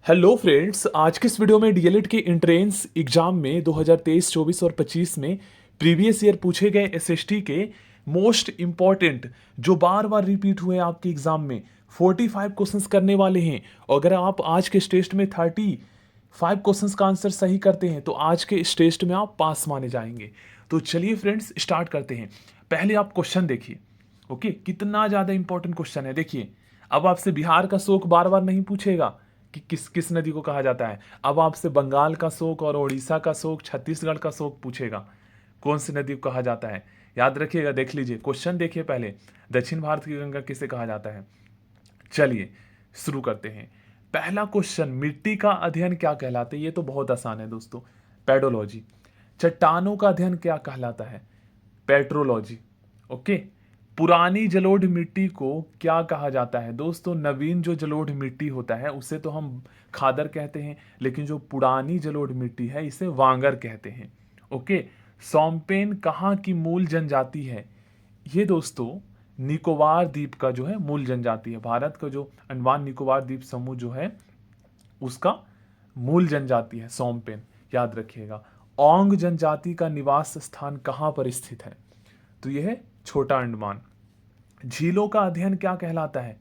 Hello friends, आज के इस वीडियो में डीएलएड के एंट्रेंस एग्जाम में 2023, 24 और 25 में प्रीवियस ईयर पूछे गए एसएसटी के मोस्ट इंपॉर्टेंट जो बार बार रिपीट हुए आपके एग्जाम में 45 क्वेश्चंस करने वाले हैं। अगर आप आज के इस टेस्ट में 35 क्वेश्चंस का आंसर सही करते हैं तो आज के इस टेस्ट में आप पास माने जाएंगे। तो चलिए फ्रेंड्स स्टार्ट करते हैं। पहले आप क्वेश्चन देखिए। ओके, कितना ज़्यादा इंपॉर्टेंट क्वेश्चन है। देखिए, अब आपसे बिहार का शोक बार बार नहीं पूछेगा कि किस किस नदी को कहा जाता है। अब आपसे बंगाल का शोक और उड़ीसा का शोक, छत्तीसगढ़ का शोक पूछेगा, कौन सी नदी को कहा जाता है। याद रखिएगा, देख लीजिए क्वेश्चन देखिए पहले। दक्षिण भारत की गंगा किसे कहा जाता है। चलिए शुरू करते हैं। पहला क्वेश्चन, मिट्टी का अध्ययन क्या कहलाता है। ये तो बहुत आसान है दोस्तों, पेडोलॉजी। चट्टानों का अध्ययन क्या कहलाता है, पेट्रोलॉजी। ओके। पुरानी जलोढ़ मिट्टी को क्या कहा जाता है दोस्तों। नवीन जो जलोढ़ मिट्टी होता है उसे तो हम खादर कहते हैं, लेकिन जो पुरानी जलोढ़ मिट्टी है इसे वांगर कहते हैं। ओके। सौंपेन कहाँ की मूल जनजाति है। ये दोस्तों निकोबार द्वीप का जो है मूल जनजाति है। भारत का जो अंडमान निकोबार द्वीप समूह जो है उसका मूल जनजाति है सौंपेन, याद रखिएगा। ओंग जनजाति का निवास स्थान कहाँ पर स्थित है, तो यह है छोटा अंडमान। झीलों का अध्ययन क्या कहलाता है।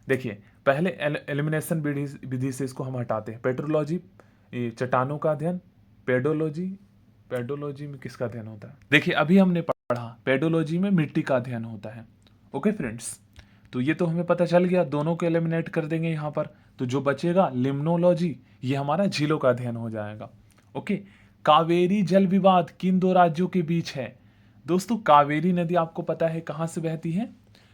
देखिए, पहले एलिमिनेशन विधि से इसको हम हटाते हैं। पेट्रोलॉजी, चट्टानों का अध्ययन। पेडोलॉजी, पेडोलॉजी में किसका अध्ययन होता है। देखिए, अभी हमने पढ़ा पेडोलॉजी में मिट्टी का अध्ययन होता है। ओके फ्रेंड्स, तो ये तो हमें पता चल गया, दोनों को एलिमिनेट कर देंगे यहाँ पर, तो जो बचेगा लिम्नोलॉजी, ये हमारा झीलों का अध्ययन हो जाएगा। ओके। कावेरी जल विवाद किन दो राज्यों के बीच है। दोस्तों, कावेरी नदी आपको पता है कहाँ से बहती है।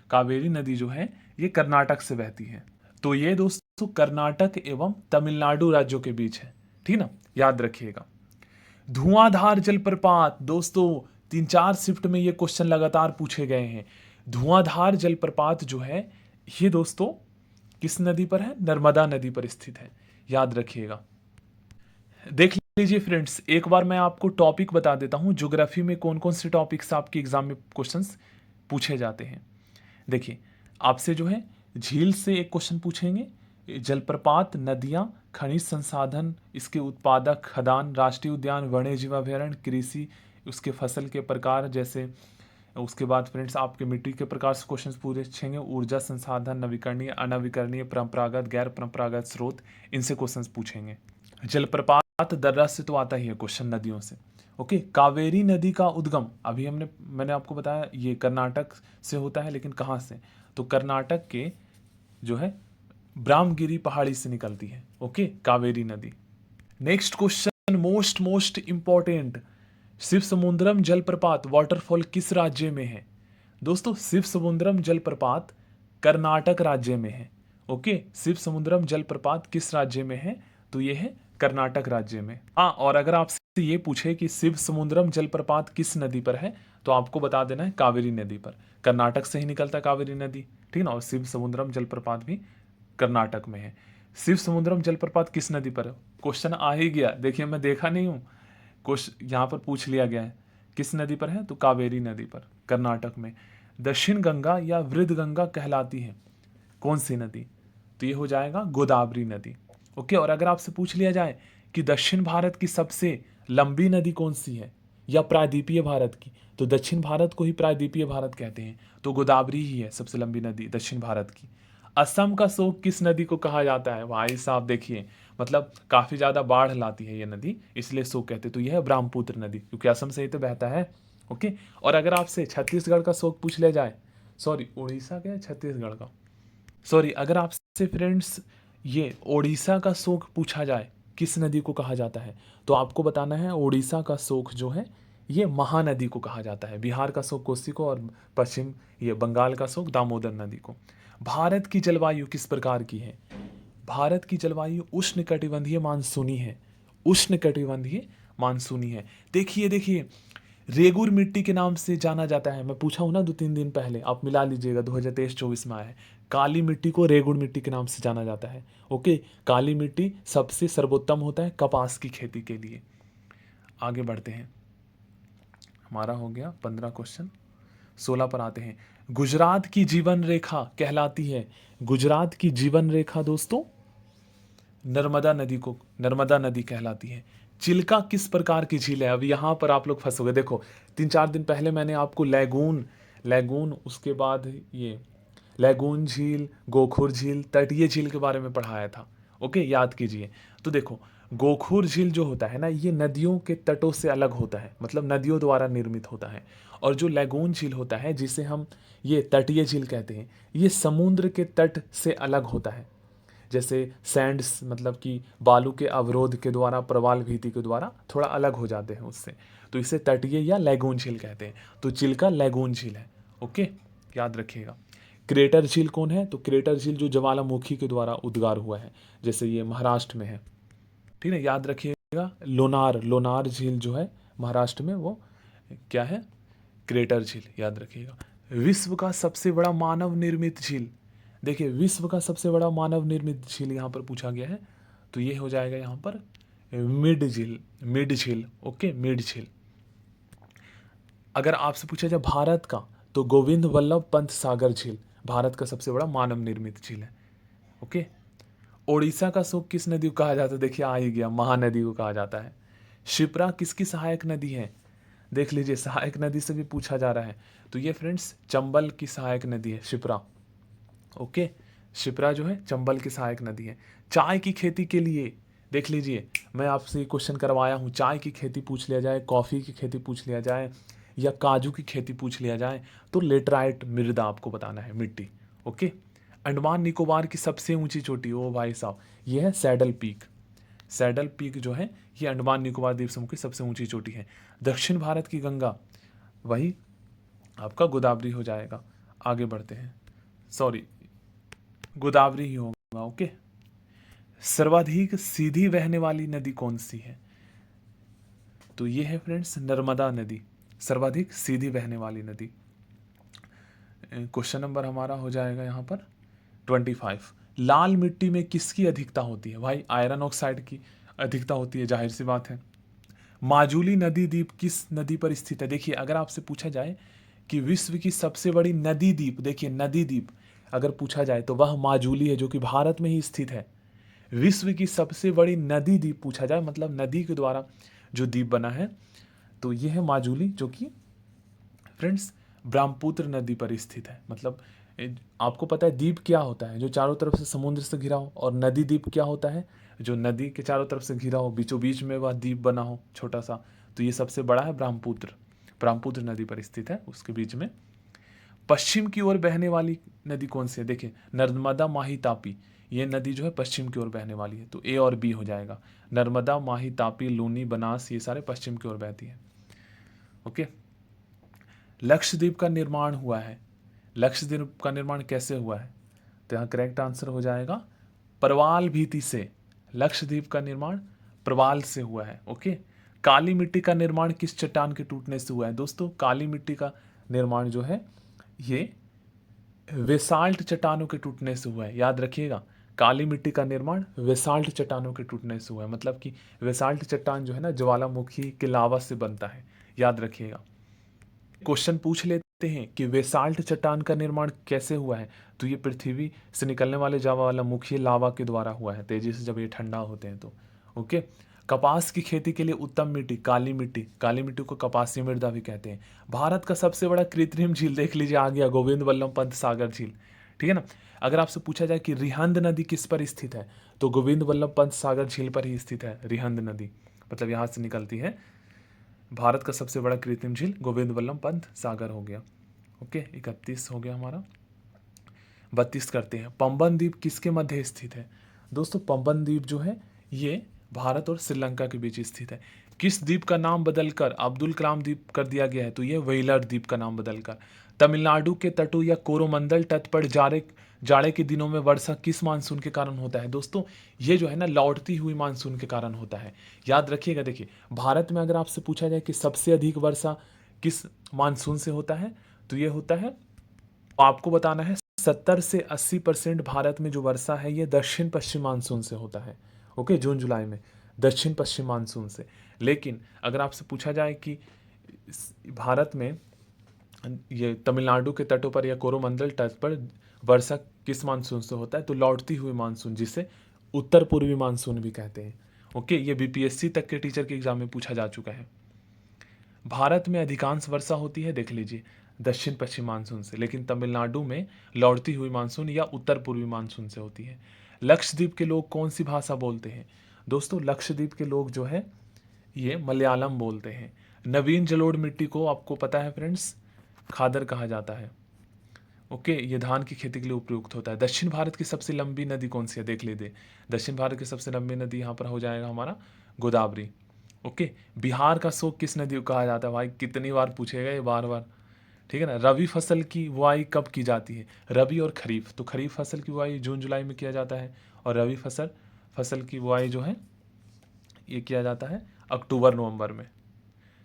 कावेरी नदी जो है ये कर्नाटक से बहती है। तो ये दोस्तों कर्नाटक एवं तमिलनाडु राज्यों के बीच है, ठीक ना, याद रखिएगा। धुआंधार जलप्रपात, दोस्तों 3-4 शिफ्ट में ये क्वेश्चन लगातार पूछे गए हैं। धुआंधार जलप्रपात जो है ये दोस्तों किस नदी पर है, नर्मदा नदी पर स्थित है, याद रखिएगा। देख लीजिए फ्रेंड्स, एक बार मैं आपको टॉपिक बता देता हूं, ज्योग्राफी में कौन कौन से टॉपिक्स आपके एग्जाम में क्वेश्चंस पूछे जाते हैं। देखिए, आपसे जो है झील से एक क्वेश्चन पूछेंगे, जलप्रपात, नदियां, खनिज संसाधन, इसके उत्पादक, खदान, राष्ट्रीय उद्यान, वन्य जीव अभयारण्य, कृषि, उसके फसल के प्रकार जैसे। उसके बाद फ्रेंड्स आपके मिट्टी के प्रकार से क्वेश्चन पूछेंगे, ऊर्जा संसाधन, नवीकरणीय, अनवीकरणीय, परंपरागत, गैर परंपरागत स्रोत, इनसे क्वेश्चन पूछेंगे। जलप्रपात दर्रा से तो आता ही है क्वेश्चन, नदियों से। ओके। कावेरी नदी का उद्गम, अभी मैंने आपको बताया ये कर्नाटक से होता है, लेकिन कहाँ से, तो कर्नाटक के जो है ब्राह्मगिरी पहाड़ी से निकलती है। ओके, कावेरी नदी। Next question, most important, Shiva Samudram जलप्रपात वाटरफॉल किस राज्य में है। दोस्तों, शिव समुद्रम जलप्रपात कर्नाटक राज्य में है। ओके, शिव समुद्रम जलप्रपात किस राज्य में है, तो ये है कर्नाटक राज्य में। हाँ, और अगर आपसे ये पूछे कि शिव समुद्रम जलप्रपात किस नदी पर है, तो आपको बता देना है कावेरी नदी पर। कर्नाटक से ही निकलता है कावेरी नदी, ठीक ना, और शिव समुद्रम जलप्रपात भी कर्नाटक में है। शिव समुद्रम जलप्रपात किस नदी पर है, क्वेश्चन आ ही गया। देखिए, मैं देखा नहीं हूँ, क्वेश्चन यहाँ पर पूछ लिया गया है किस नदी पर है, तो कावेरी नदी पर, कर्नाटक में। दक्षिण गंगा या वृद्ध गंगा कहलाती है कौन सी नदी, तो ये हो जाएगा गोदावरी नदी। ओके। और अगर आपसे पूछ लिया जाए कि दक्षिण भारत की सबसे लंबी नदी कौन सी है या प्रायद्वीपीय भारत की, तो दक्षिण भारत को ही प्रायद्वीपीय भारत कहते हैं, तो गोदावरी ही है सबसे लंबी नदी दक्षिण भारत की। असम का शोक किस नदी को कहा जाता है। भाई साहब देखिए, मतलब काफी ज्यादा बाढ़ लाती है ये नदी, इसलिए शोक कहते हैं। तो यह है ब्रह्मपुत्र नदी, क्योंकि असम से ही तो बहता है। ओके। और अगर आपसे छत्तीसगढ़ का शोक पूछ लिया जाए, सॉरी उड़ीसा का, छत्तीसगढ़ का, सॉरी, अगर आपसे फ्रेंड्स ये ओडिशा का शोक पूछा जाए किस नदी को कहा जाता है, तो आपको बताना है ओडिशा का शोक जो है ये महानदी को कहा जाता है। बिहार का शोक कोसी को, और पश्चिम ये बंगाल का शोक दामोदर नदी को। भारत की जलवायु किस प्रकार की है। भारत की जलवायु उष्णकटिबंधीय मानसूनी है, उष्णकटिबंधीय मानसूनी है। देखिए देखिए, रेगुर मिट्टी के नाम से जाना जाता है। मैं पूछा हूं ना 2-3 दिन पहले, आप मिला लीजिएगा, 2023-24 में आया है। काली मिट्टी को रेगुर मिट्टी के नाम से जाना जाता है। ओके। काली मिट्टी सबसे सर्वोत्तम होता है कपास की खेती के लिए। आगे बढ़ते हैं, हमारा हो गया 15 क्वेश्चन, 16 पर आते हैं। गुजरात की जीवन रेखा कहलाती है, गुजरात की जीवन रेखा दोस्तों नर्मदा नदी को नर्मदा नदी कहलाती है। चिल्का किस प्रकार की झील है? अब यहाँ पर आप लोग फंसोगे। देखो 3-4 दिन पहले मैंने आपको लैगून लैगून उसके बाद ये लैगून झील, गोखुर झील, तटीय झील के बारे में पढ़ाया था। ओके, याद कीजिए। तो देखो गोखुर झील जो होता है ना, ये नदियों के तटों से अलग होता है, मतलब नदियों द्वारा निर्मित होता है। और जो लैगून झील होता है, जिसे हम ये तटीय झील कहते हैं, ये समुद्र के तट से अलग होता है। जैसे सैंड्स, मतलब कि बालू के अवरोध के द्वारा, प्रवाल भीति के द्वारा थोड़ा अलग हो जाते हैं उससे, तो इसे तटीय या लैगून झील कहते हैं। तो चिल्का लैगून झील है। ओके, याद रखिएगा। क्रेटर झील कौन है? तो क्रेटर झील जो ज्वालामुखी के द्वारा उद्गार हुआ है, जैसे ये महाराष्ट्र में है। ठीक है, याद रखिएगा। लोनार झील जो है महाराष्ट्र में, वो क्या है? क्रेटर झील, याद रखिएगा। विश्व का सबसे बड़ा मानव निर्मित झील, देखिए विश्व का सबसे बड़ा मानव निर्मित झील यहाँ पर पूछा गया है, तो ये हो जाएगा यहाँ पर मिड झील। ओके, मिड झील। अगर आपसे पूछा जाए भारत का, तो गोविंद वल्लभ पंत सागर झील भारत का सबसे बड़ा मानव निर्मित झील है। ओके, ओडिशा का शोक किस नदी को कहा जाता है? देखिए आ ही गया, महानदी को कहा जाता है। शिप्रा किसकी सहायक नदी है? देख लीजिए, सहायक नदी से भी पूछा जा रहा है, तो ये फ्रेंड्स चंबल की सहायक नदी है शिप्रा। ओके, शिप्रा जो है चंबल की सहायक नदी है। चाय की खेती के लिए देख लीजिए, मैं आपसे क्वेश्चन करवाया हूँ, चाय की खेती पूछ लिया जाए, कॉफ़ी की खेती पूछ लिया जाए, या काजू की खेती पूछ लिया जाए, तो लेटराइट मृदा आपको बताना है, मिट्टी। ओके, अंडमान निकोबार की सबसे ऊंची चोटी, ओ भाई साहब, ये है सैडल पीक। सैडल पीक जो है ये अंडमान निकोबार द्वीप समूह की सबसे ऊंची चोटी है। दक्षिण भारत की गंगा, वही आपका गोदावरी हो जाएगा। आगे बढ़ते हैं, सॉरी गोदावरी ही होगा। ओके, सर्वाधिक सीधी बहने वाली नदी कौन सी है? तो ये है फ्रेंड्स नर्मदा नदी, सर्वाधिक सीधी बहने वाली नदी। क्वेश्चन नंबर हमारा हो जाएगा यहाँ पर 25। लाल मिट्टी में किसकी अधिकता होती है? भाई आयरन ऑक्साइड की अधिकता होती है, जाहिर सी बात है। माजुली नदी द्वीप किस नदी पर स्थित है? देखिए अगर आपसे पूछा जाए कि विश्व की सबसे बड़ी नदी द्वीप, देखिए नदी द्वीप अगर पूछा जाए तो वह माजुली है, जो कि भारत में ही स्थित है। विश्व की सबसे बड़ी नदी द्वीप पूछा जाए, मतलब नदी के द्वारा जो द्वीप बना है, तो यह है माजुली, जो कि फ्रेंड्स ब्रह्मपुत्र नदी पर स्थित है। मतलब आपको पता है द्वीप क्या होता है? जो चारों तरफ से समुद्र से घिरा हो। और नदी द्वीप क्या होता है? जो नदी के चारों तरफ से घिरा हो, बीचों बीच में वह द्वीप बना हो छोटा सा। तो ये सबसे बड़ा है ब्रह्मपुत्र नदी पर स्थित है, उसके बीच में। पश्चिम की ओर बहने वाली नदी कौन सी है? देखिए नर्मदा, माही, तापी, ये नदी जो है पश्चिम की ओर बहने वाली है, तो ए और बी हो जाएगा। नर्मदा, माही, तापी, लूनी, बनास, ये सारे पश्चिम की ओर बहती है। ओके, लक्षद्वीप का निर्माण हुआ है। लक्षद्वीप का निर्माण कैसे हुआ है? तो यहाँ करेक्ट आंसर हो जाएगा प्रवाल भीति से। लक्षद्वीप का निर्माण प्रवाल से हुआ है। ओके, काली मिट्टी का निर्माण किस चट्टान के टूटने से हुआ है? दोस्तों काली मिट्टी का निर्माण जो है ये वेसाल्ट चट्टानों के टूटने से हुआ है। याद रखिएगा, काली मिट्टी का निर्माण वेसाल्ट चट्टानों के टूटने से हुआ है। मतलब कि वेसाल्ट चट्टान जो है ना, ज्वालामुखी के लावा से बनता है, याद रखिएगा। क्वेश्चन पूछ लेते हैं कि वेसाल्ट चट्टान का निर्माण कैसे हुआ है? तो ये पृथ्वी से निकलने वाले ज्वालामुखी लावा के द्वारा हुआ है, तेजी से जब ये ठंडा होते हैं तो। ओके, कपास की खेती के लिए उत्तम मिट्टी काली मिट्टी को कपासी मृदा भी कहते हैं। भारत का सबसे बड़ा कृत्रिम झील देख लीजिए, आ गया गोविंद वल्लभ पंत सागर झील। ठीक है ना। अगर आपसे पूछा जाए कि रिहंद नदी किस पर स्थित है, तो गोविंद वल्लभ पंत सागर झील पर ही स्थित है रिहंद नदी, मतलब यहाँ से निकलती है। भारत का सबसे बड़ा कृत्रिम झील गोविंद वल्लभ पंत सागर हो गया। ओके, 31 हो गया हमारा। 32 करते हैं। पंबन द्वीप किसके मध्य स्थित है? दोस्तों पंबन द्वीप जो है ये भारत और श्रीलंका के बीच स्थित है। किस द्वीप का नाम बदलकर अब्दुल कलाम द्वीप कर दिया गया है? तो ये व्हेलर द्वीप का नाम बदलकर। तमिलनाडु के तटों या कोरोमंडल तट पर जाड़े के दिनों में वर्षा किस मानसून के कारण होता है? दोस्तों ये जो है ना लौटती हुई मानसून के कारण होता है। याद रखिएगा, देखिए भारत में अगर आपसे पूछा जाए कि सबसे अधिक वर्षा किस मानसून से होता है, तो ये होता है, आपको बताना है 70 से 80% भारत में जो वर्षा है ये दक्षिण पश्चिम मानसून से होता है। ओके, जून जुलाई में दक्षिण पश्चिम मानसून से। लेकिन अगर आपसे पूछा जाए कि भारत में ये तमिलनाडु के तटों पर या कोरोमंडल तट पर वर्षा किस मानसून से होता है, तो लौटती हुई मानसून, जिसे उत्तर पूर्वी मानसून भी कहते हैं। ओके, ये बीपीएससी तक के टीचर के एग्जाम में पूछा जा चुका है। भारत में अधिकांश वर्षा होती है, देख लीजिए, दक्षिण पश्चिम मानसून से, लेकिन तमिलनाडु में लौटती हुई मानसून या उत्तर पूर्वी मानसून से होती है। लक्षद्वीप के लोग कौन सी भाषा बोलते हैं? दोस्तों, लक्षद्वीप के लोग जो है ये मलयालम बोलते हैं। नवीन जलोढ़ मिट्टी को आपको पता है फ्रेंड्स, खादर कहा जाता है। ओके, ये धान की खेती के लिए उपयुक्त होता है। दक्षिण भारत की सबसे लंबी नदी कौन सी है? देख लीजिए, दक्षिण भारत की सबसे लंबी नदी यहाँ पर हो जाएगा हमारा गोदावरी। ओके, बिहार का शोक किस नदी को कहा जाता है? भाई कितनी बार पूछेगा ये, बार बार, ठीक है ना। रबी फसल की बुआई कब की जाती है? रबी और खरीफ, तो खरीफ फसल की बुआई जून जुलाई में किया जाता है, और रबी फसल की बुआई जो है ये किया जाता है अक्टूबर नवंबर में।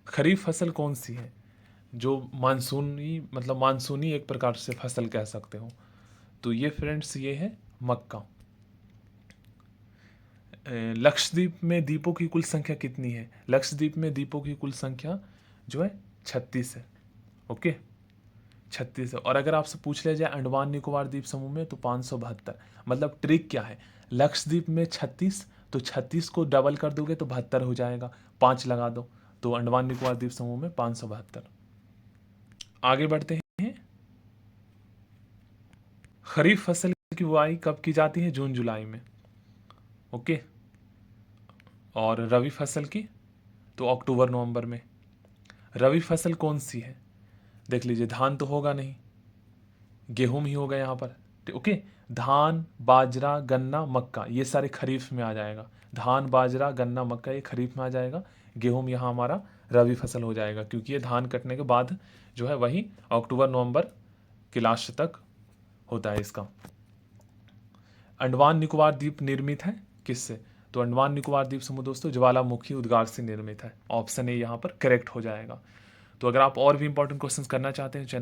खरीफ फसल कौन सी है? जो मानसूनी, मतलब मानसूनी एक प्रकार से फसल कह सकते हो, तो ये फ्रेंड्स ये है मक्का। लक्षद्वीप में द्वीपों की कुल संख्या कितनी है? लक्षद्वीप में द्वीपों की कुल संख्या जो है 36 है। ओके, 36 है। और अगर आपसे पूछ लिया जाए अंडमान निकोबार द्वीप समूह में, तो 572। मतलब ट्रिक क्या है, लक्षद्वीप में 36, तो 36 को डबल कर दोगे तो 72 हो जाएगा, 5 लगा दो, तो अंडमान निकोबार द्वीप समूह में 572। आगे बढ़ते हैं। खरीफ फसल की बुआई कब की जाती है? जून जुलाई में। ओके, और रबी फसल की तो अक्टूबर नवंबर में। रबी फसल कौन सी है? देख लीजिए, धान तो होगा नहीं, गेहूं ही होगा यहाँ पर। ओके, धान, बाजरा, गन्ना, मक्का, ये सारे खरीफ में आ जाएगा। धान, बाजरा, गन्ना, मक्का ये खरीफ में आ जाएगा। गेहूं यहाँ हमारा रबी फसल हो जाएगा, क्योंकि ये धान कटने के बाद जो है वही अक्टूबर नवंबर के लास्ट तक होता है इसका। अंडमान निकोबार द्वीप निर्मित है किससे? तो अंडमान निकोबार द्वीप समूह दोस्तों ज्वालामुखी उद्गार से निर्मित है। ऑप्शन ए यहाँ पर करेक्ट हो जाएगा। तो अगर आप और भी इंपॉर्टेंट क्वेश्चंस करना चाहते हैं